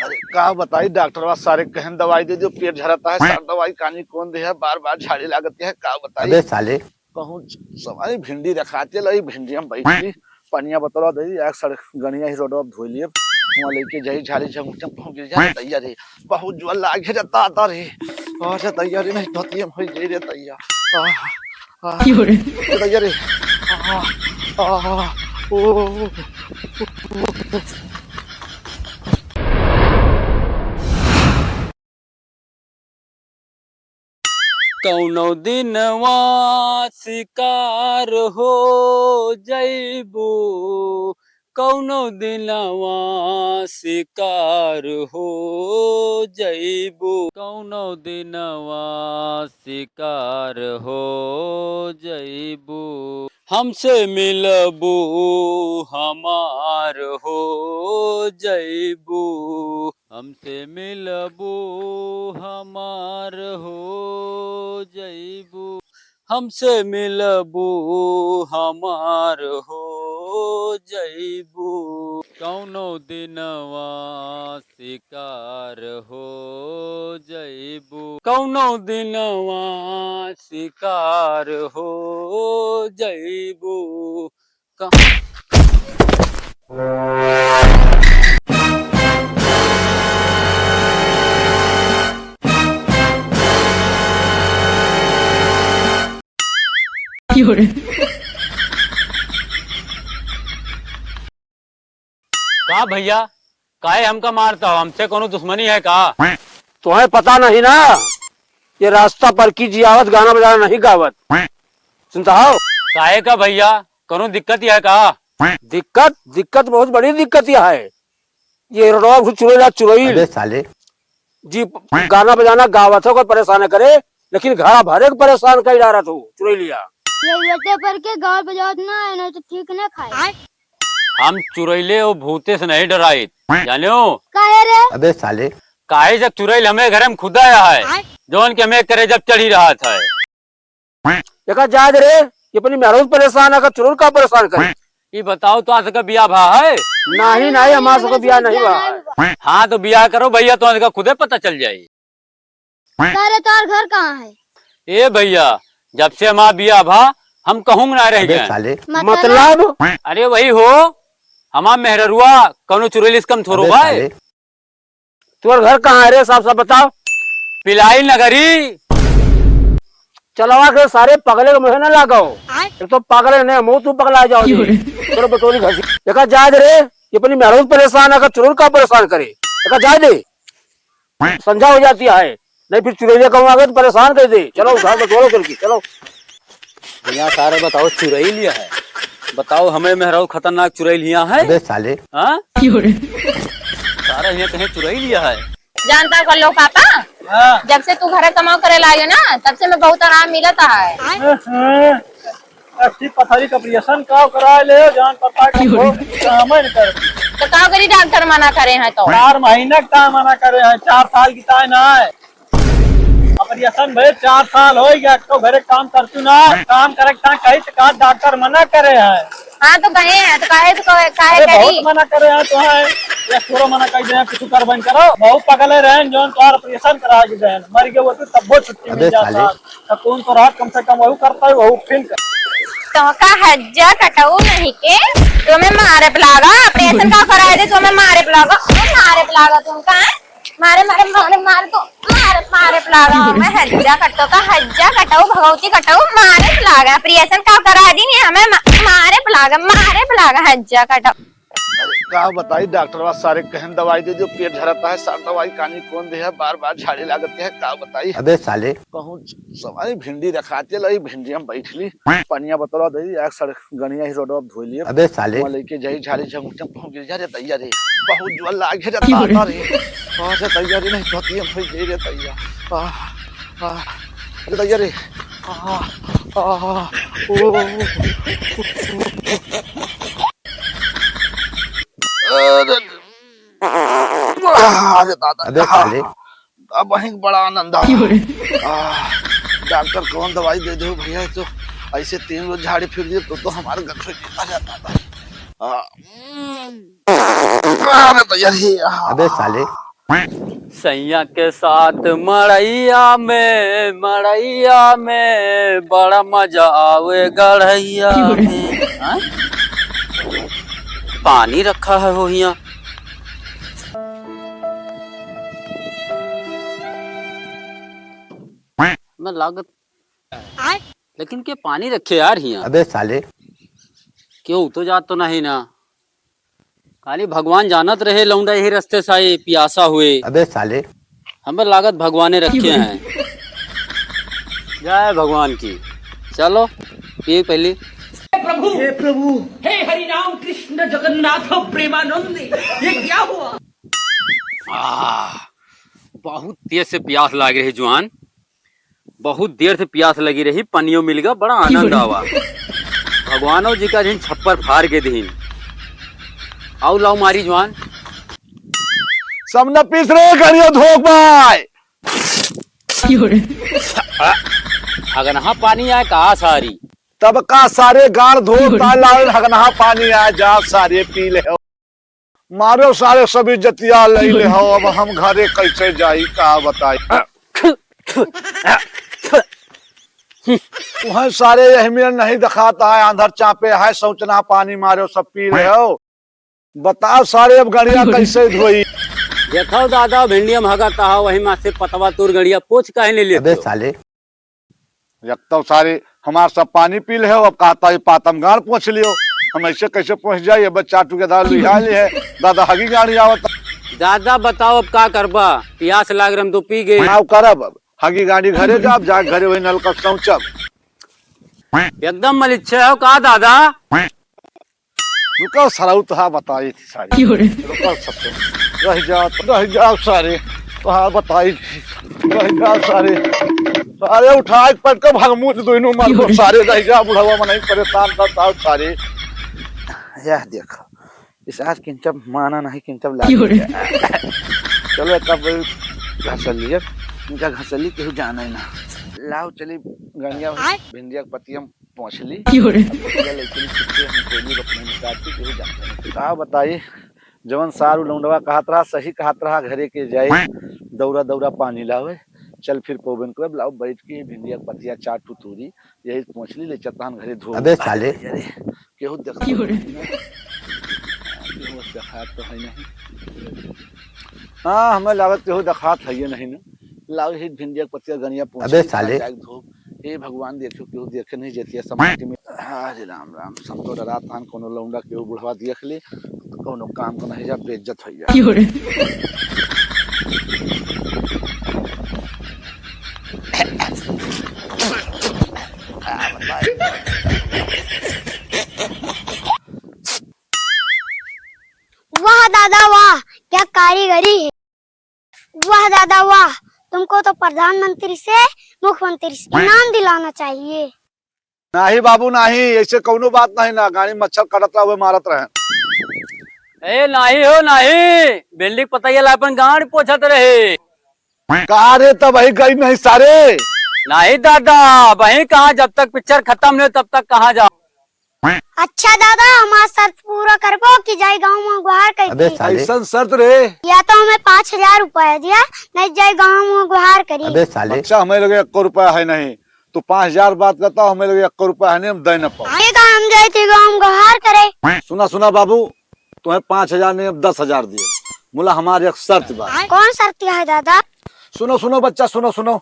अरे का बताई डॉक्टर बा सारे कहन दवाई दे जो पेट झरता है सर दवाई कानी कौन दे है बार बार झाड़ी लागत है का बताई। अबे साले कहूँ सवारी भिंडी रखाते लई भिंडी हम बैठी पनिया बतला दे एक सड़क गनिया ही रोड धोई लिए वहां लेके जाई झाड़ी झंगुचम पहुंच जा तैयार रे बहुत ज्वल लागे जाता आता रे और तैयारी नहीं होती हम होई गई रे तैयार तैयार रे ओ कौनो दिनवा शिकार हो जइबू कौनो दिनवा शिकार हो जइबू कौनो दिनवा शिकार हो जइबू हमसे मिलबू हमार हो जइबू हमसे मिलबू हमार हो जइबू हमसे मिलबू हमार हो जइबू कौनो दिनवा शिकार हो जइबू कौनो दिनवा शिकार हो जइबू का भैया काहे हमका मारता हो? हमसे कोनो दुश्मनी है का? तुम्हें पता नहीं ना ये रास्ता पर की जियावत गाना बजाना नहीं गावत सुनता हो। काहे का भैया कोनो दिक्कत है का? दिक्कत बहुत बड़ी दिक्कत यह है। ये रोड चुरैला चुरई अबे साले जी गाना बजाना गावत हो कोई परेशान करे लेकिन घर भरे को परेशान कर जा रहा तू चुरई लिया ये बेटे पर के गाँव बजावत ना है ना तो ठीक ना खाए। हम चुरैले और भूते से नहीं डराई जानो काहे रे? अबे साले काहे जब चुरैल हमें घर में खुदा आया है जोन के हमें करे जब चढ़ी रहा था। देखा जा रे ये अपनी महरोज परेशान है चुरुल का परेशान करे। ये बताओ तो आज का बिया भा है? नहीं हमारा को बिया नहीं हुआ। हाँ तो बिया करो भैया तो आज का खुदे पता चल जाये। तारे तार घर कहाँ है? ए भैया जब से हमारा बिया भा हम कहूँ ना रह अबे गए। साले मतलब अरे वही हो हमारा मेहरुआ कौनो चुरैलिस कम थोड़ो अबे भाई। साले तुम्हारा घर कहाँ है रे साफ साफ बताओ। पिलाई नगरी चलवा के सारे पगले को मुँह न लगाओ एक तो पगले ने मुँह तू पगला जाओ चलो बटोरी घसी। देखा जा रे ये अपनी महरोज परेशान है चुरुल का परेशान करे। देखा जा दे संझा हो जाती है नहीं फिर चुरैलिया कहूँ आगे तो परेशान कर दे। चलो उठा बटोरो करके चलो। भैया सारे बताओ चुरई लिया है बताओ हमें मेहराऊ खतरनाक चुरई लिया है। अबे साले हाँ सारा यहाँ कहीं चुरई लिया है। जानता कर लो पापा जब से तू घर कमाओ करे लागे ना तब से मैं बहुत आराम मिलता है। अच्छी पथरी का ऑपरेशन का करा ले जान पता कर तो का करी डॉक्टर मना करे हैं तो 4 महीने का मना करे हैं 4 साल की ताय ना है ऑपरेशन भाई 4 साल हो गया तो घरे काम करतू ना काम करे कहीं तो डॉक्टर मना करे हैं। हाँ तो कहे हैं तो काहे काहे बहुत करी मना करे हैं तो है ये पूरा मना कर दे कुछ कर बन करो बहुत पगले रहे जोन तो ऑपरेशन करा के दे मर गए वो तो तब वो छुट्टी मिल जाता तो कौन तो रात कम से कम वही करता है वही फील कर तो का हज्जा कटाऊ नहीं के तुम्हें मारे पलागा ऑपरेशन का कराए दे तुम्हें मारे पलागा तुम का मारे पलागा मैं हज्जा कटाऊ भगवती कटाऊ मारे पलागा ऑपरेशन का करा दी नहीं हमें मारे पलागा हज्जा कटाऊ। अरे का बताई डॉक्टर बा सारे कहन दवाई दे जो पेट झरता है सर दवाई कानी कौन दे है बार बार झाड़ी लागत है का बताई। अबे साले कहूँ सवारी भिंडी रखाते लई भिंडी हम बैठली पनिया बतला दे एक सड़क गनिया ही रोड धोई लिए अबे साले वहां लेके जाई झाड़ी झंगुचम पहुंच जा रे तैयार रे बहुत ज्वल लागे जाता आता रे और तैयारी नहीं होती हम होई गई रे तैयार अरे तैयार रे अरे दादा अबे साले अब वहीं बड़ा आनंद डॉक्टर कौन दवाई दे दो भैया तो ऐसे 3 रोज झाड़ी फिर दिए तो हमारे घर से जीता जाता था। अबे तैयारी अबे साले सैया के साथ मड़ैया में बड़ा मजा आवे गढ़ैया में। हाँ? पानी रखा है हो यहाँ। मैं लागत लेकिन के पानी रखे यार यहाँ। अबे साले क्यों तो जात तो नहीं ना। खाली भगवान जानत रहे लौंडा यही रास्ते से आए पियासा हुए। अबे साले हमें लागत भगवाने रखे हैं। जय भगवान की। चलो ये पहले हे हरि राम कृष्ण जगन्नाथ प्रेमानंद, ये क्या हुआ? बहुत देर से प्यास लगी रही जुआन, बहुत देर से प्यास लगी रही। पनियो मिल गया, बड़ा आनंद आवा। भगवानो जी का दिन छप्पर फाड़ के दिन। आओ लाओ मारी जुआन। सब न पीस रहे गड़िया धोक भाई। अगर यहाँ पानी आए कहा सारी तब का सारे गाड़ धोक लाल हगनहा पानी आए जा सारे पी ले हो। मारो सारे सभी जतिया ले ले हो। अब हम घरे कैसे जाई का बताई। तुम्हें सारे यही में नहीं दिखाता है, अंधर चापे है सोचना पानी मारो सब पी रहे हो। बताओ सारे अब गड़िया कैसे धोई। देखो दादा भिंडिया भागता है वही माँ से पतवा तोर गड़िया पोछ काहे ले लेते अबे हो? साले तो सारे हमार सब पानी पी ले हो। अब कहता है पातम गाड़ पहुँच लियो। हम ऐसे कैसे पहुँच जाइए। बच्चा के दाल लिहाली है दादा हगी गाड़ी आवत। दादा बताओ अब का करबा। प्यास लाग रहा हम तो पी गए। आओ करब अब हगी गाड़ी घरे जाब जा घरे वही नलका पहुँचब। एकदम मलिच्छा हो का दादा। रुको सराउ तो बताई थी सारी। रुको सबसे रह जाओ सारे तो हाँ बताई थी। रह जाओ सारे सारे उठा पट के भगमूत दोनों मार सारे रह जाओ। बुढ़ावा में नहीं परेशान करता सारे। यह देखो इस आज किंचब माना नहीं किंचब ला। चलो तब घसल लिया इनका घसली केहू जाना ही ना। लाओ चली गंगिया भिंडिया के पतिया पहुँच ली। का बताई जवन सारू लौंडवा कहत रहा सही कहत रहा घरे के जाए दौरा दौरा पानी लावे। चल फिर पोबन को लाओ बैठ के भिंडिया के पतिया चाट टूरी यही पहुँच ली ले चतान घरे धो। अबे साले केहू देख तो है नहीं। हाँ हमें लागत केहू देखात है ये नहीं ना। लाओ ही भिंडिया के पतिया गनिया पहुँच। अबे साले हे भगवान देखो केहू देखे नहीं जेतिया समाधि में। हरे राम राम सब तो डरा तान कोनो लौंडा केहू बुढ़वा देख ले तो कोनो काम को नहीं जा बेइज्जत हो जा। वाह दादा वाह, क्या कारीगरी है। वाह दादा वाह, तुमको तो प्रधानमंत्री से मुख्यमंत्री से इनाम दिलाना चाहिए। नहीं बाबू नहीं ऐसे कोनो बात नहीं ना। गाड़ी मच्छर कटत हुए मारत रहे। ए नहीं हो नहीं भिंडी पतैया ला अपन गाँव पोछत रहे। कहा रे तब वही गई नहीं सारे। नहीं दादा वही कहा जब तक पिक्चर खत्म नहीं तब तक कहाँ जाओ। अच्छा दादा हमारा शर्त पूरा करबो कि जाए गाँव में गुहार अबे करी। साले ऐसा शर्त रे। या तो हमें 5,000 रुपया दिया नहीं जाए गाँव में गुहार करी। अबे साले अच्छा हमें लगे 1 रुपया है नहीं। तो 5,000 बात करता हमें लगे 1 रुपया है नहीं। हम दे न पाओ। हम जाए थे गाँव में गुहार करे। सुना सुना बाबू तुम्हें 5,000 नहीं अब 10,000 दिए। मुला हमारी एक शर्त बात। कौन शर्त है दादा? सुनो सुनो बच्चा सुनो सुनो।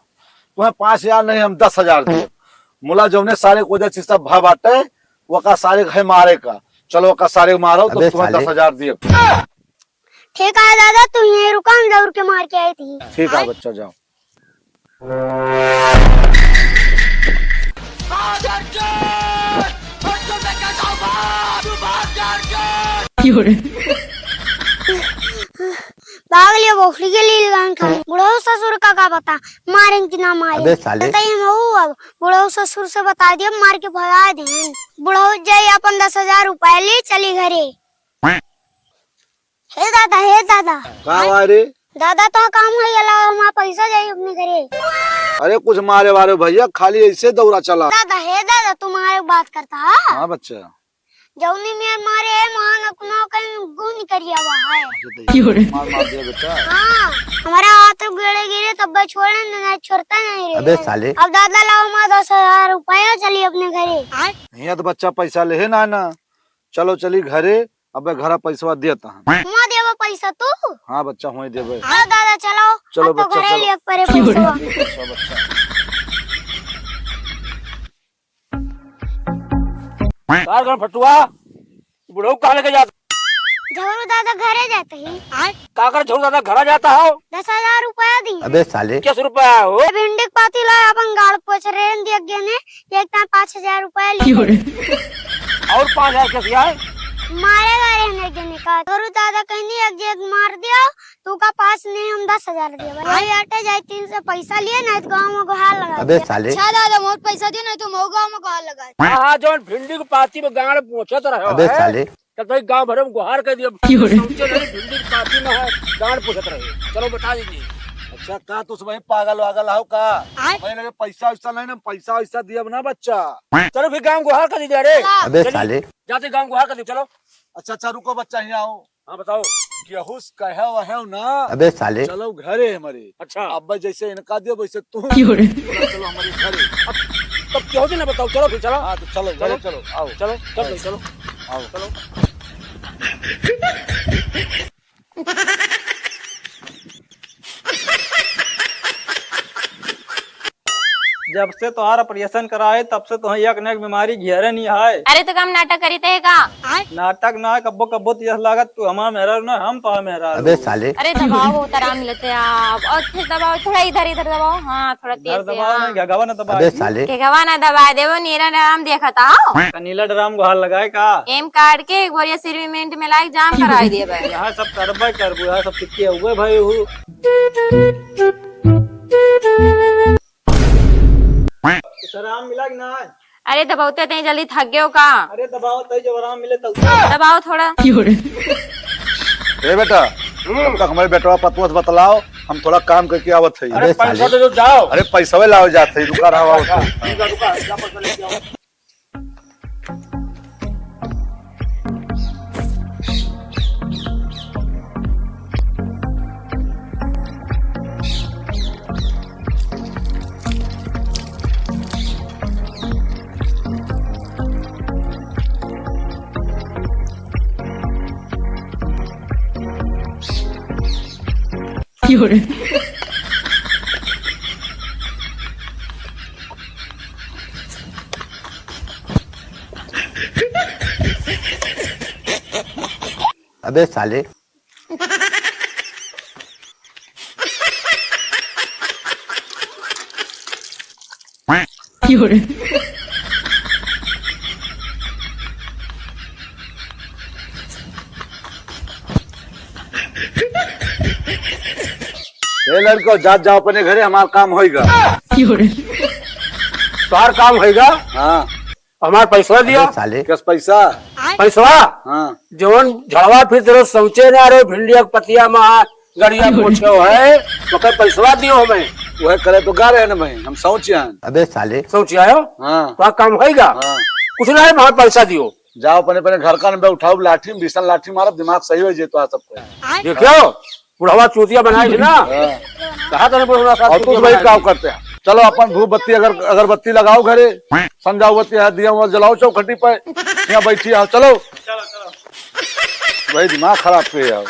तुम्हें 5,000 नहीं हम 10,000 दिए। मुला जौने सारे को सब भाव बांटे वो का सारे घर मारे का। चलो वो का सारे मारो तो तुम्हें 10,000 दिए। ठीक है दादा तुम ये रुका हम दौड़ के मार के आई थी। ठीक है बच्चा जाओ। भाग लिया बोखली के लिए लगान खाने। बुढ़ो ससुर का बता मारेंगे कि ना मारेंगे। अबे साले अब बुढ़ो ससुर से बता दिया मार के भगा दे। बुढ़ो जाए अपन 10,000 रुपया ले चली घरे। हे दादा कहाँ आ रे दादा तो काम है अलावा हमारा पैसा जाए अपने घरे। अरे कुछ मारे वारे भैया खाली ऐसे दौरा चला। दादा हे दादा तुम्हारे बात करता। हाँ बच्चा जौनी में मारे है महान अपनों कहीं गुण करिया हुआ है। मार मार दिया बेटा। हाँ हमारा हाथ गिरे गिरे तब भी छोड़ने नहीं छोड़ता नहीं रे। अबे साले अब दादा लाओ माँ 10,000 रुपया चलिए अपने घरे। यहाँ तो बच्चा पैसा ले ना ना, चलो चली घरे, अब घर पैसा देता हूँ। हुआ देवा पैसा तू? हाँ बच्चा हुए देवे। आओ दादा चलो, चलो अब तो बच्चा, घरे चलो। लिए परे पैसा। पैसा बच्चा। कार फटुआ बुढ़ऊ कहाँ लेके जाता? झगड़ू दादा घरे जाते ही काकर छोड़ दादा घर जाता हो? 10,000 रुपया दी। अबे साले किस रुपया हो? भिंडी के पाती लाए अपन गाड़ पोछ रहे दिया गया ने एक टाइम 5,000 रुपया ली। और 5,000 कैसे आए? मारेगा रहने देने का। झगड़ू दादा कहनी एक जेग मार दिया तू का पास नहीं हम 10,000 दिया। भाई आटे जाए 3 से पैसा लिए नहीं तो गाँव में गुहार लगा। अबे साले अच्छा दादा बहुत पैसा दिया नहीं तो मऊ गाँव में गुहार लगा। हाँ जो भिंडी की पाती में गाड़ पहुँचत रहे। अबे साले तब तो गाँव भर में गुहार कर दिया। समझे नहीं भिंडी की पाती में है गाड़ पहुँचत रहे। चलो बता दीजिए। अच्छा का तू वही पागल वागल हो का? मैं लगे पैसा वैसा नहीं ना, पैसा वैसा दिया ना बच्चा। चलो फिर गाँव गुहार कर दीजिए। अरे अबे साले जाते गाँव गुहार कर दीजिए। चलो अच्छा अच्छा रुको बच्चा यहाँ आओ। हाँ बताओ। गेहूं कहे वहे ना। अबे साले चलो घरे हमारे। अच्छा अब जैसे इनका दियो वैसे तू चलो हमारे घरे। तब क्या होती ना बताओ। चलो फिर चलो। हाँ तो चलो चलो चलो आओ चलो चलो चलो आओ चलो। जब से तुम्हारा ऑपरेशन कराए तब से तुम्हें एक न एक बीमारी घेरे नहीं है। अरे तो कम नाटक करी थे का? नाटक ना कब्बो कब्बो तीस लागत तू हमारा मेहरा ना हम तो मेहरा। अबे साले अरे दबाओ बहुत आराम मिलते हैं आप। और फिर दबाओ थोड़ा इधर इधर दबाओ। हाँ थोड़ा तेज से। दबाओ हाँ। नहीं गवा ना दबा। अबे साले के गवा ना दबा देवो नीला ड्राम देखा था। नीला ड्राम गुहार लगाए का एम कार्ड के एक बोरिया सीमेंट में लाइक जाम कराई दिए भाई। यहाँ सब करबे करबू यहाँ सब सिक्के हुए भाई हूँ। आराम मिला कि ना? अरे दबाओते नहीं जल्दी थक गए हो का? अरे दबाओ तभी जब आराम मिले तब। दबाओ थोड़ा। ए बेटा तब तक हमारे बेटवा पतवत बतलाओ, हम थोड़ा काम करके आवत है। अबे पैसा साले तो जाओ। अरे पैसा लाओ जाते है, रुका रहा रुका रुका जा पैसा लेके आओ। अबे साले ए लड़को जात जाओ अपने घरे, हमारा काम होएगा। तुम्हार काम होगा। हाँ हमारा पैसा दिया। अबे साले किस पैसा? पैसा हाँ जवन झड़वा फिर तेरे सोचे ना रे भिंडिया के पतिया में गड़िया पूछे है तो कहीं पैसा दियो हमें। वह करे तो गा रहे ना भाई, हम सोचे हैं। अबे साले सोच आयो हाँ तो काम होगा। हाँ कुछ ना है हमारा पैसा दियो। जाओ अपने अपने घर का नंबर उठाओ, लाठी बीसन लाठी मारो, दिमाग सही हो जाए तो सबको। देखियो बुढ़वा चूतिया बनाई ना। हाँ। कहा था और तू वही काम करते हैं। चलो अपन धूप बत्ती अगर अगरबत्ती लगाओ घरे, समझाओ बत्ती है दिया हुआ जलाओ चौखटी पे, यहाँ बैठी आओ। चलो चलो चलो। भाई दिमाग खराब पे आओ।